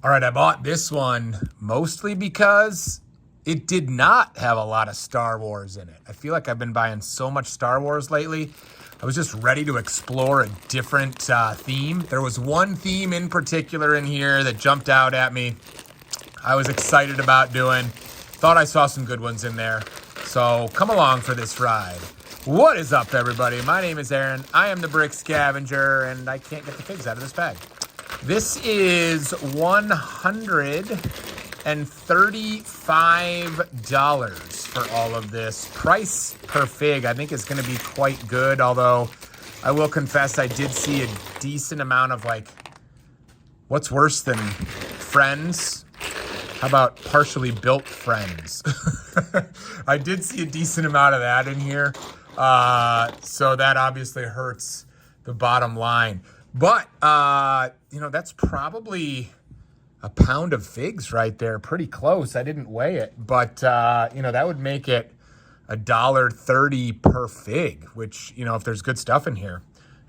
All right, I bought this one mostly because it did not have a lot of Star Wars in it. I feel like I've been buying so much Star Wars lately. I was just ready to explore a different theme. There was one theme in particular in here that jumped out at me. I was excited about doing. Thought I saw some good ones in there. So come along for this ride. What is up, everybody? My name is Aaron. I am the Brick Scavenger, and I can't get the figs out of this bag. This is $135 for all of this. Price per fig, I think, is going to be quite good, although I will confess I did see a decent amount of, like, what's worse than friends? How about partially built friends? I did see a decent amount of that in here, so that obviously hurts the bottom line. But, you know, that's probably a pound of figs right there. Pretty close. I didn't weigh it. But, you know, that would make it $1.30 per fig, which, you know, if there's good stuff in here,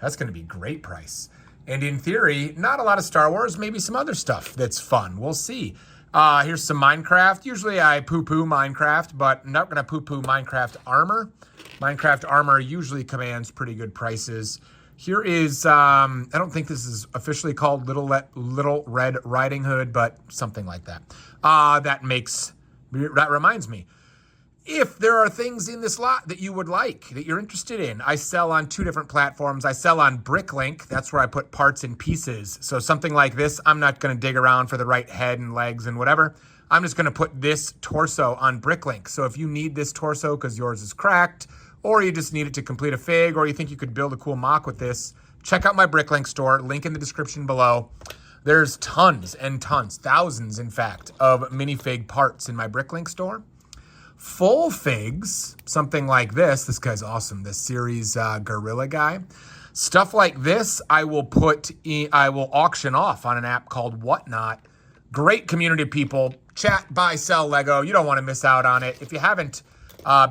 that's going to be a great price. And in theory, not a lot of Star Wars, maybe some other stuff that's fun. We'll see. Here's some Minecraft. Usually I poo-poo Minecraft, but I'm not going to poo-poo Minecraft armor. Minecraft armor usually commands pretty good prices. Here is, I don't think this is officially called Little Red Riding Hood, but something like that. That reminds me. If there are things in this lot that you would like, that you're interested in, I sell on 2 different platforms. I sell on Bricklink. That's where I put parts and pieces. So something like this, I'm not going to dig around for the right head and legs and whatever. I'm just going to put this torso on Bricklink. So if you need this torso because yours is cracked, or you just need it to complete a fig, or you think you could build a cool mock with this, check out my Bricklink store. Link in the description below. There's tons and tons, thousands in fact, of minifig parts in my Bricklink store. Full figs, something like this. This guy's awesome. This series gorilla guy. Stuff like this, I will auction off on an app called Whatnot. Great community of people. Chat, buy, sell Lego. You don't want to miss out on it. If you haven't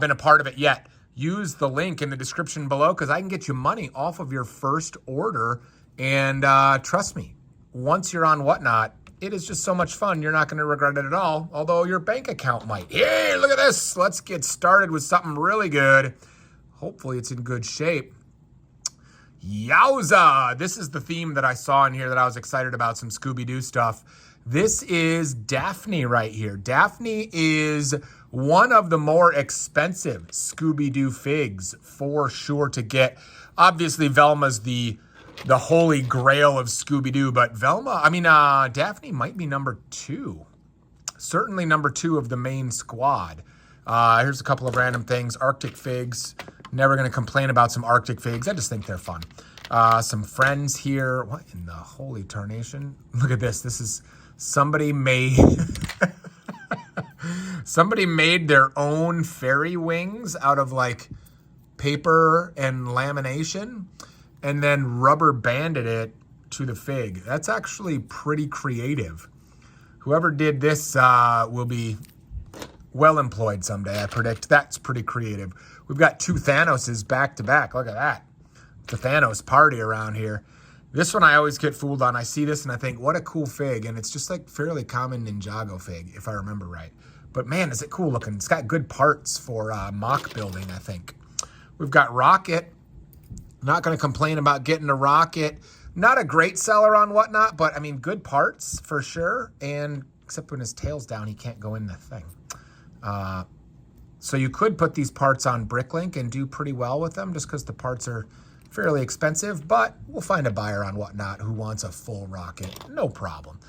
been a part of it yet, use the link in the description below because I can get you money off of your first order. And trust me, once you're on Whatnot, it is just so much fun. You're not going to regret it at all, although your bank account might. Hey, look at this. Let's get started with something really good. Hopefully it's in good shape. Yowza! This is the theme that I saw in here that I was excited about, some Scooby-Doo stuff. This is Daphne right here. Daphne is one of the more expensive Scooby-Doo figs for sure to get. Obviously, Velma's the holy grail of Scooby-Doo, but Daphne might be number 2. Certainly number 2 of the main squad. Here's a couple of random things. Arctic figs. Never going to complain about some Arctic figs. I just think they're fun. Some friends here. What in the holy tarnation? Look at this. This is somebody made... Somebody made their own fairy wings out of like paper and lamination and then rubber banded it to the fig. That's actually pretty creative. Whoever did this will be well employed someday, I predict. That's pretty creative. We've got 2 Thanoses back to back. Look at that. It's a Thanos party around here. This one I always get fooled on. I see this and I think, what a cool fig. And it's just like fairly common Ninjago fig, if I remember right. But man, is it cool looking. It's got good parts for mock building, I think. We've got Rocket. Not going to complain about getting a Rocket. Not a great seller on Whatnot, but I mean, good parts for sure. And except when his tail's down, he can't go in the thing. So you could put these parts on Bricklink and do pretty well with them just because the parts are fairly expensive, but we'll find a buyer on Whatnot who wants a full Rocket. No problem.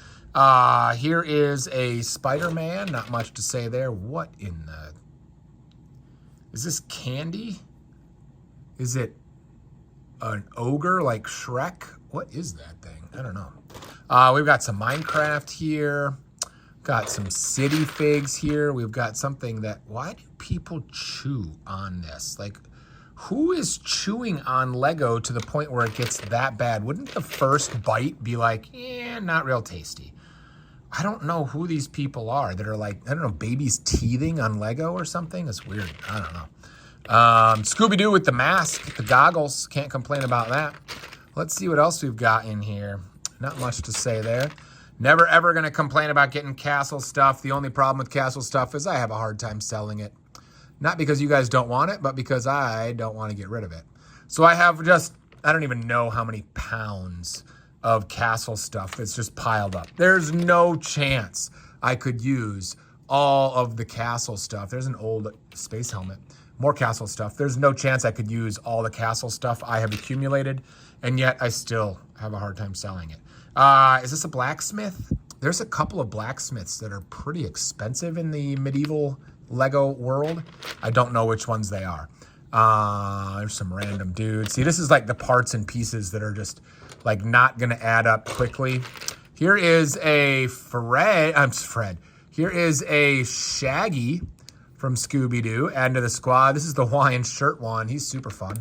Here is a Spider-Man. Not much to say there. What in the... Is this candy? Is it an ogre like Shrek? What is that thing? I don't know. We've got some Minecraft here. Got some city figs here. We've got something that... Why do people chew on this? Like, who is chewing on Lego to the point where it gets that bad? Wouldn't the first bite be like, not real tasty? I don't know who these people are that are like, I don't know, babies teething on Lego or something. It's weird. I don't know. Scooby-Doo with the mask, the goggles. Can't complain about that. Let's see what else we've got in here. Not much to say there. Never ever going to complain about getting Castle stuff. The only problem with Castle stuff is I have a hard time selling it. Not because you guys don't want it, but because I don't want to get rid of it. So I have just, I don't even know how many pounds of Castle stuff that's just piled up. There's no chance I could use all of the Castle stuff. There's an old space helmet. More Castle stuff. There's no chance I could use all the Castle stuff I have accumulated, and yet I still have a hard time selling it. Is this a blacksmith? There's a couple of blacksmiths that are pretty expensive in the medieval Lego world. I don't know which ones they are. There's some random dudes. See, this is like the parts and pieces that are just like not going to add up quickly. Here is a Fred. Here is a Shaggy from Scooby-Doo. Add to the squad. This is the Hawaiian shirt one. He's super fun.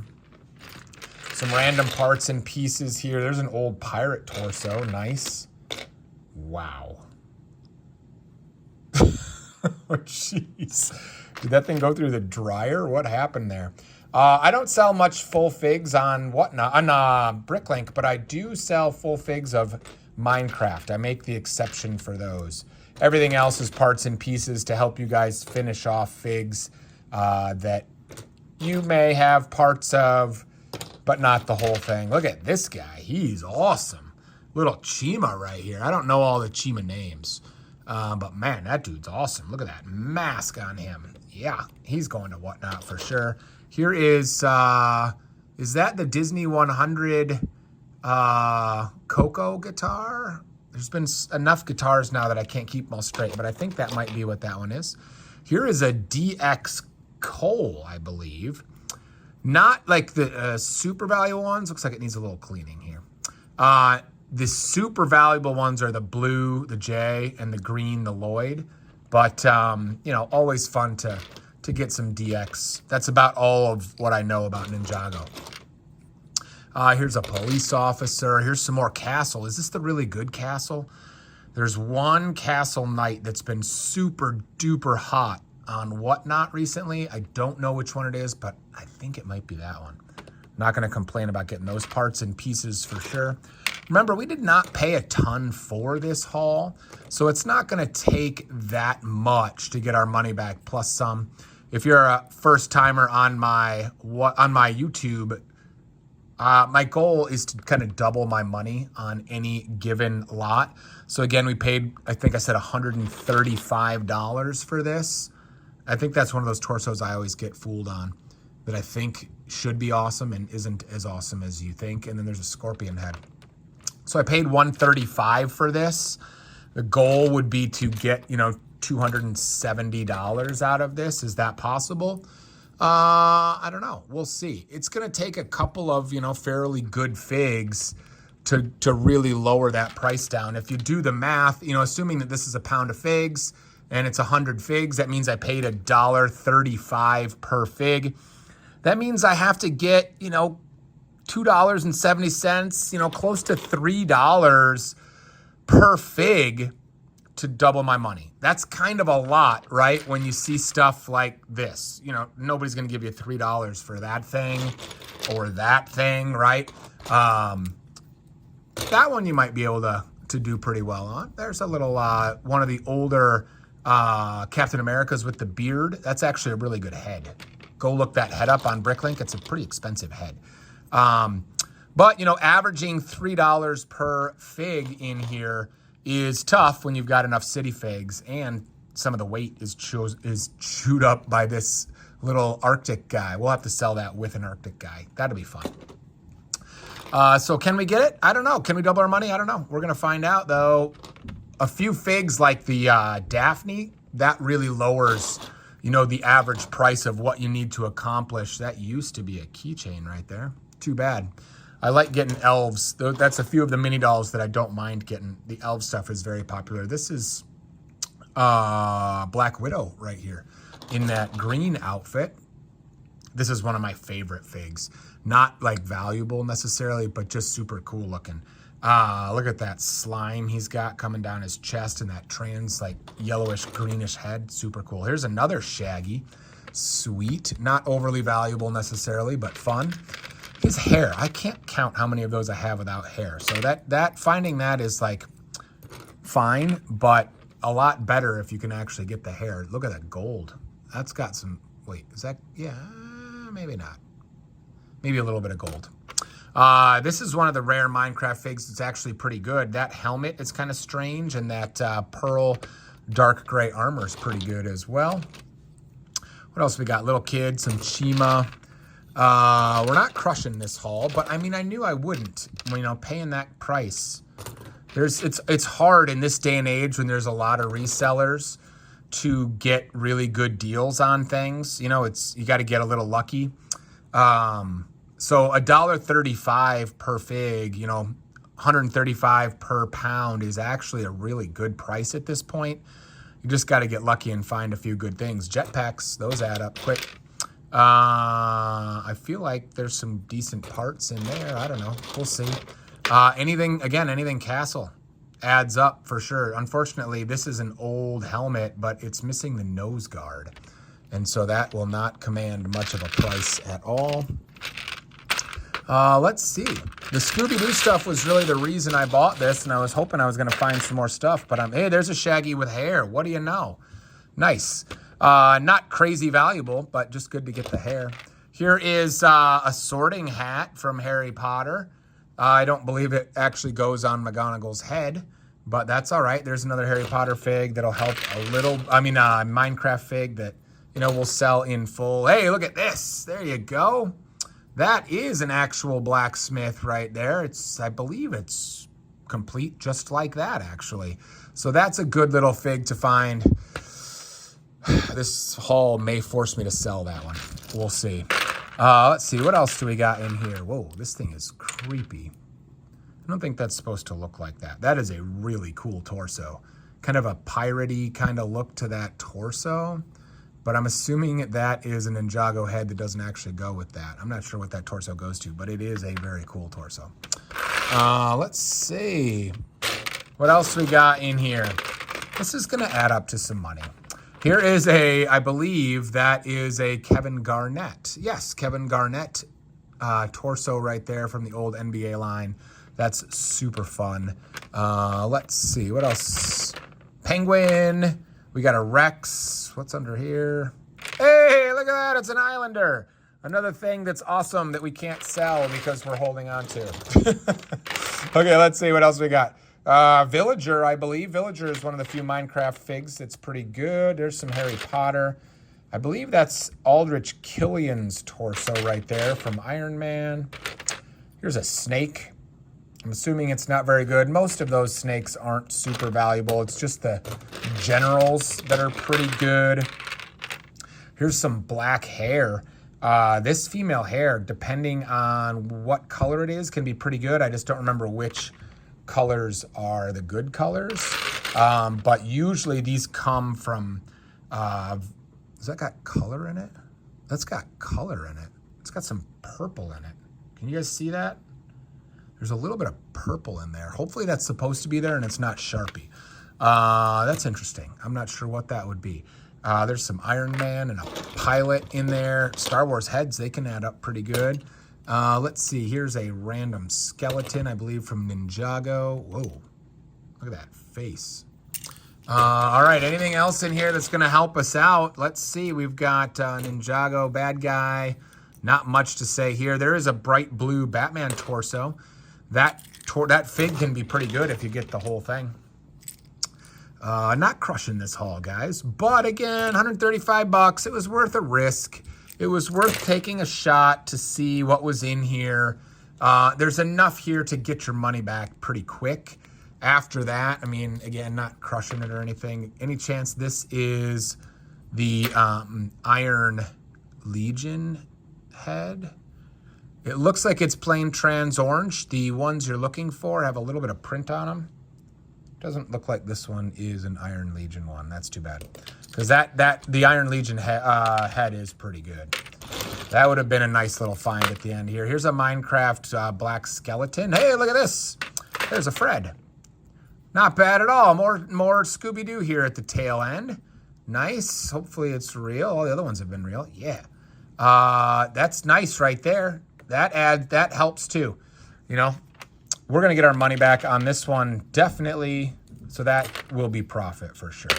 Some random parts and pieces here. There's an old pirate torso. Nice. Wow. Oh, jeez. Did that thing go through the dryer? What happened there? I don't sell much full figs on Bricklink, but I do sell full figs of Minecraft. I make the exception for those. Everything else is parts and pieces to help you guys finish off figs that you may have parts of, but not the whole thing. Look at this guy. He's awesome. Little Chima right here. I don't know all the Chima names, but man, that dude's awesome. Look at that mask on him. Yeah, he's going to Whatnot for sure. Here is that the Disney 100 Coco guitar? There's been enough guitars now that I can't keep them all straight, but I think that might be what that one is. Here is a DX Cole, I believe. Not like the super valuable ones. Looks like it needs a little cleaning here. The super valuable ones are the blue, the J, and the green, the Lloyd. But, you know, always fun to get some DX. That's about all of what I know about Ninjago. Here's a police officer. Here's some more Castle. Is this the really good Castle? There's one Castle Knight that's been super duper hot on Whatnot recently. I don't know which one it is, but I think it might be that one. Not going to complain about getting those parts and pieces for sure. Remember, we did not pay a ton for this haul, so it's not going to take that much to get our money back, plus some. If you're a first timer on my YouTube, my goal is to kind of double my money on any given lot. So again, we paid, I think I said $135 for this. I think that's one of those torsos I always get fooled on, that I think should be awesome and isn't as awesome as you think. And then there's a scorpion head. So I paid $135 for this. The goal would be to get, you know, $270 out of this. Is that possible? I don't know. We'll see. It's going to take a couple of, you know, fairly good figs to really lower that price down. If you do the math, you know, assuming that this is a pound of figs and it's 100 figs, that means I paid $1.35 per fig. That means I have to get, you know, $2.70, you know, close to $3 per fig to double my money. That's kind of a lot, right? When you see stuff like this, you know, nobody's going to give you $3 for that thing or that thing, right? That one you might be able to do pretty well on. There's a little, one of the older Captain Americas with the beard. That's actually a really good head. Go look that head up on Bricklink. It's a pretty expensive head. But, you know, averaging $3 per fig in here is tough when you've got enough city figs, and some of the weight is chewed up by this little Arctic guy. We'll have to sell that with an Arctic guy. That'll be fun. So can we get it? I don't know. Can we double our money? I don't know. We're going to find out, though. A few figs like the Daphne, that really lowers, you know, the average price of what you need to accomplish. That used to be a keychain right there. Too bad. I like getting elves. That's a few of the mini dolls that I don't mind getting. The elf stuff is very popular. This is Black Widow right here in that green outfit. This is one of my favorite figs. Not like valuable necessarily, but just super cool looking. Look at that slime he's got coming down his chest and that trans like yellowish greenish head. Super cool. Here's another Shaggy. Sweet. Not overly valuable necessarily, but fun. His hair, I can't count how many of those I have without hair. So that finding that is like fine, but a lot better if you can actually get the hair. Look at that gold. That's got some, wait, is that, yeah, maybe not. Maybe a little bit of gold. This is one of the rare Minecraft figs that's actually pretty good. That helmet is kind of strange, and that pearl dark gray armor is pretty good as well. What else we got? Little kid, some Chima. We're not crushing this haul, but I mean, I knew I wouldn't. You know, paying that price. It's hard in this day and age when there's a lot of resellers to get really good deals on things. You know, you got to get a little lucky. So $1.35 per fig, you know, $135 per pound is actually a really good price at this point. You just got to get lucky and find a few good things. Jetpacks, those add up quick. I feel like there's some decent parts in there. I don't know. We'll see. Anything castle adds up for sure. Unfortunately, this is an old helmet, but it's missing the nose guard. And so that will not command much of a price at all. Let's see. The Scooby-Doo stuff was really the reason I bought this, and I was hoping I was going to find some more stuff. But hey, there's a Shaggy with hair. What do you know? Nice. Not crazy valuable, but just good to get the hair. Here is a sorting hat from Harry Potter. I don't believe it actually goes on McGonagall's head, but that's all right. There's another Harry Potter fig that'll help a little. I mean, Minecraft fig that, you know, will sell in full. Hey, look at this. There you go. That is an actual blacksmith right there. I believe it's complete just like that, actually. So that's a good little fig to find. This haul may force me to sell that one. We'll see. Let's see. What else do we got in here? Whoa, this thing is creepy. I don't think that's supposed to look like that. That is a really cool torso. Kind of a piratey kind of look to that torso. But I'm assuming that is an Ninjago head that doesn't actually go with that. I'm not sure what that torso goes to, but it is a very cool torso. Let's see. What else we got in here? This is going to add up to some money. Here is I believe that is a Kevin Garnett. Yes, Kevin Garnett torso right there from the old NBA line. That's super fun. Let's see. What else? Penguin. We got a Rex. What's under here? Hey, look at that. It's an Islander. Another thing that's awesome that we can't sell because we're holding on to. Okay, let's see what else we got. Villager, I believe. Villager is one of the few Minecraft figs that's pretty good. There's some Harry Potter. I believe that's Aldrich Killian's torso right there from Iron Man. Here's a snake. I'm assuming it's not very good. Most of those snakes aren't super valuable. It's just the generals that are pretty good. Here's some black hair. This female hair, depending on what color it is, can be pretty good. I just don't remember which colors are the good colors. But usually these come from, has that got color in it? That's got color in it. It's got some purple in it. Can you guys see that? There's a little bit of purple in there. Hopefully that's supposed to be there and it's not Sharpie. That's interesting. I'm not sure what that would be. There's some Iron Man and a pilot in there. Star Wars heads, they can add up pretty good. Let's see. Here's a random skeleton, I believe, from Ninjago. Whoa. Look at that face. All right. Anything else in here that's going to help us out? Let's see. We've got Ninjago, bad guy. Not much to say here. There is a bright blue Batman torso. That fig can be pretty good if you get the whole thing. Not crushing this haul, guys. But again, 135 bucks. It was worth a risk. It was worth taking a shot to see what was in here. There's enough here to get your money back pretty quick. After that, I mean, again, not crushing it or anything. Any chance this is the Iron Legion head? It looks like it's plain trans orange. The ones you're looking for have a little bit of print on them. Doesn't look like this one is an Iron Legion one. That's too bad. Because the Iron Legion head is pretty good. That would have been a nice little find at the end here. Here's a Minecraft black skeleton. Hey, look at this. There's a Fred. Not bad at all. More Scooby-Doo here at the tail end. Nice. Hopefully it's real. All the other ones have been real. Yeah. That's nice right there. That helps too. You know, we're going to get our money back on this one. Definitely So that will be profit for sure.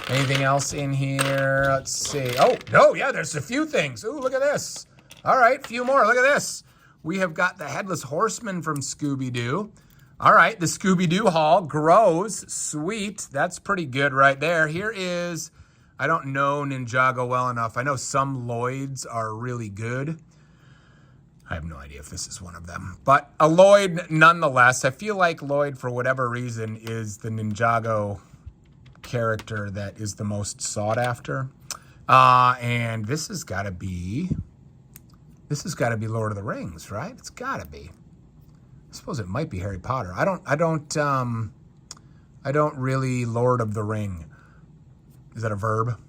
Anything else in here? Let's see. Oh, no, yeah, there's a few things. Ooh, look at this. All right, few more. Look at this. We have got the Headless Horseman from Scooby-Doo. All right, the Scooby-Doo haul grows. Sweet. That's pretty good right there. Here is, I don't know Ninjago well enough. I know some Lloyds are really good. I have no idea if this is one of them. But a Lloyd nonetheless. I feel like Lloyd, for whatever reason, is the Ninjago character that is the most sought after. And this has got to be Lord of the Rings, right? It's got to be. I suppose it might be Harry Potter. I don't really Lord of the Ring. Is that a verb?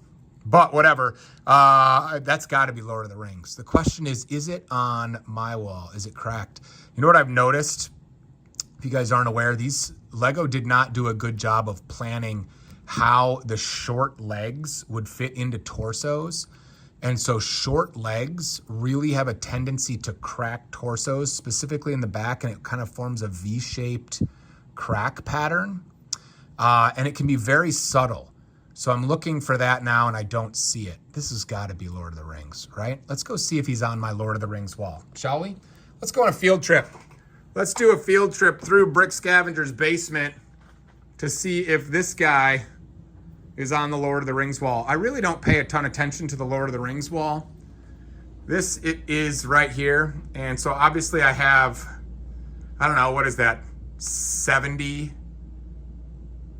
But whatever. That's got to be Lord of the Rings. The question is it on my wall? Is it cracked? You know what I've noticed? If you guys aren't aware, Lego did not do a good job of planning how the short legs would fit into torsos. And so short legs really have a tendency to crack torsos, specifically in the back, and it kind of forms a V-shaped crack pattern. And it can be very subtle. So I'm looking for that now, and I don't see it. This has got to be Lord of the Rings, right? Let's go see if he's on my Lord of the Rings wall, shall we? Let's go on a field trip. Let's do a field trip through Brick Scavenger's basement to see if this guy is on the Lord of the Rings wall. I really don't pay a ton of attention to the Lord of the Rings wall. It is right here. And so obviously I have, I don't know, what is that? 70?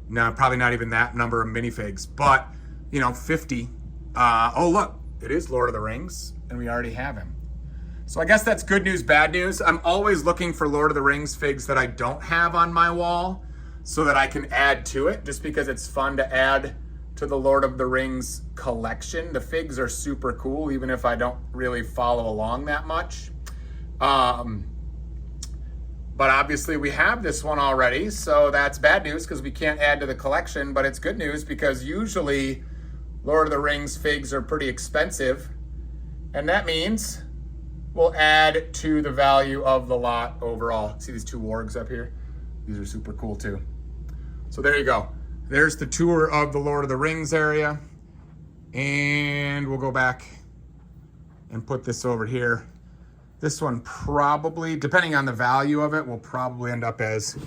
No, probably not even that number of minifigs, but 50. Oh, look, it is Lord of the Rings, and we already have him. So I guess that's good news, bad news. I'm always looking for Lord of the Rings figs that I don't have on my wall so that I can add to it, just because it's fun to add to the Lord of the Rings collection. The figs are super cool, even if I don't really follow along that much. But obviously we have this one already, so that's bad news because we can't add to the collection, but it's good news because usually Lord of the Rings figs are pretty expensive, and that means we'll add to the value of the lot overall. See these two wargs up here? These are super cool too. So there you go. There's the tour of the Lord of the Rings area. And we'll go back and put this over here. This one probably, depending on the value of it, will probably end up as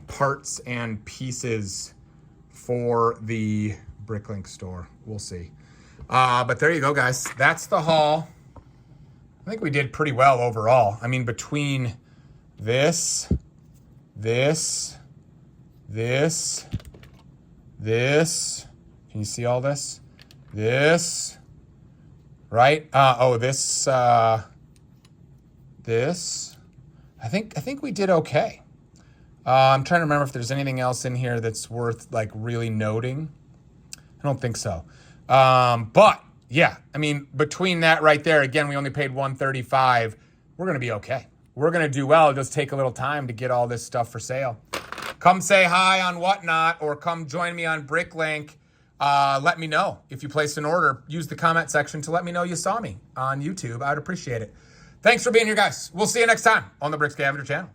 parts and pieces for the Bricklink Store. We'll see. But there you go, guys. That's the haul. I think we did pretty well overall. I mean, between this, can you see all this? This, right? This. I think we did okay. I'm trying to remember if there's anything else in here that's worth like really noting. I don't think so. But yeah, I mean, between that right there, again, we only paid $135. We're going to be okay. We're going to do well. It'll just take a little time to get all this stuff for sale. Come say hi on Whatnot or come join me on Bricklink. Let me know if you placed an order. Use the comment section to let me know you saw me on YouTube. I'd appreciate it. Thanks for being here, guys. We'll see you next time on the Brick Scavenger channel.